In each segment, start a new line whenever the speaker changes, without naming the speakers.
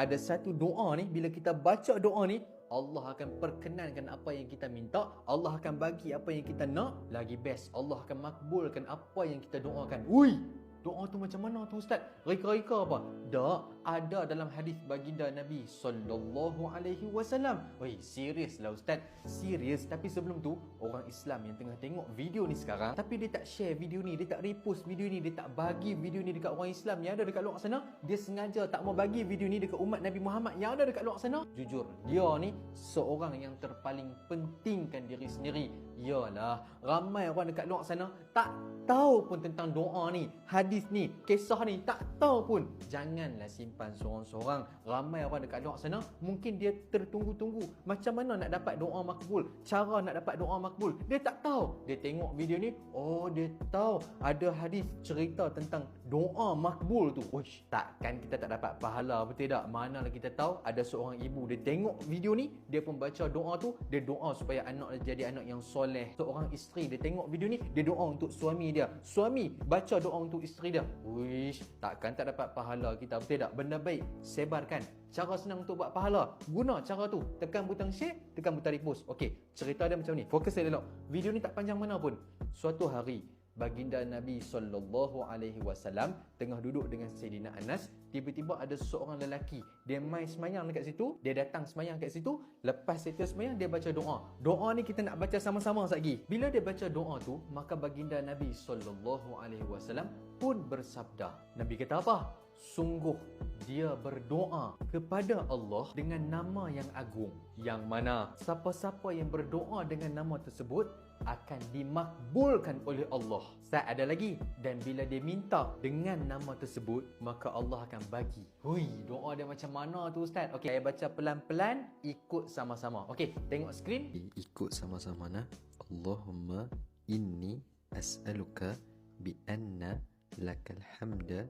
Ada satu doa ni, bila kita baca doa ni, Allah akan perkenankan apa yang kita minta, Allah akan bagi apa yang kita nak, lagi best, Allah akan makbulkan apa yang kita doakan. Ui, doa tu macam mana tu Ustaz? Reka-reka apa? Tak, ada dalam hadis baginda Nabi sallallahu alaihi wasallam. Oi, serius lah Ustaz. Serius. Tapi sebelum tu, orang Islam yang tengah tengok video ni sekarang, tapi dia tak share video ni, dia tak repost video ni, dia tak bagi video ni dekat orang Islam yang ada dekat luar sana, dia sengaja tak mau bagi video ni dekat umat Nabi Muhammad yang ada dekat luar sana. Jujur, dia ni seorang yang terpaling pentingkan diri sendiri. Yalah, ramai orang dekat luar sana tak tahu pun tentang doa ni, hadis ni, kisah ni, tak tahu pun. Janganlah simpan seorang-seorang. Ramai orang dekat luar sana, mungkin dia tertunggu-tunggu macam mana nak dapat doa makbul, cara nak dapat doa makbul. Dia tak tahu. Dia tengok video ni, oh dia tahu ada hadis cerita tentang doa makbul tu. Uish, takkan kita tak dapat pahala, betul tak? Manalah kita tahu ada seorang ibu, dia tengok video ni, dia pun baca doa tu, dia doa supaya anak dia jadi anak yang soleh. Seorang isteri, dia tengok video ni, dia doa untuk suami dia. Suami baca doa untuk isteri dia. Wish, takkan tak dapat pahala kita, betul tak? Benda baik, sebarkan. Cara senang untuk buat pahala, guna cara tu. Tekan butang share, tekan butang repost. Okey, cerita dia macam ni. Fokus saya elok. Video ni tak panjang mana pun. Suatu hari, baginda Nabi sallallahu alaihi wasallam tengah duduk dengan Sayyidina Anas. Tiba-tiba ada seorang lelaki, dia mai semayang dekat situ, dia datang semayang dekat situ. Lepas settle semayang, dia baca doa. Doa ni kita nak baca sama-sama sekejap lagi. Bila dia baca doa tu, maka baginda Nabi sallallahu alaihi wasallam pun bersabda. Nabi kata apa? Sungguh dia berdoa kepada Allah dengan nama yang agung, yang mana siapa-siapa yang berdoa dengan nama tersebut akan dimakbulkan oleh Allah. Saya ada lagi, dan bila dia minta dengan nama tersebut, maka Allah akan bagi. Hui, doa dia macam mana tu Ustaz? Okey, saya baca pelan-pelan, ikut sama-sama. Okey, tengok skrin.
Ikut sama-sama nah. Allahumma inni as'aluka bi anna lakal hamda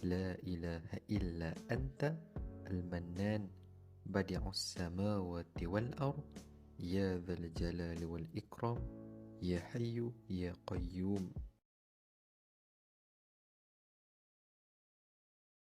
la ilaha illa anta al-mannan badi'us samawati wal ard ya dzal jalali wal ikram ya hayyu ya qayyum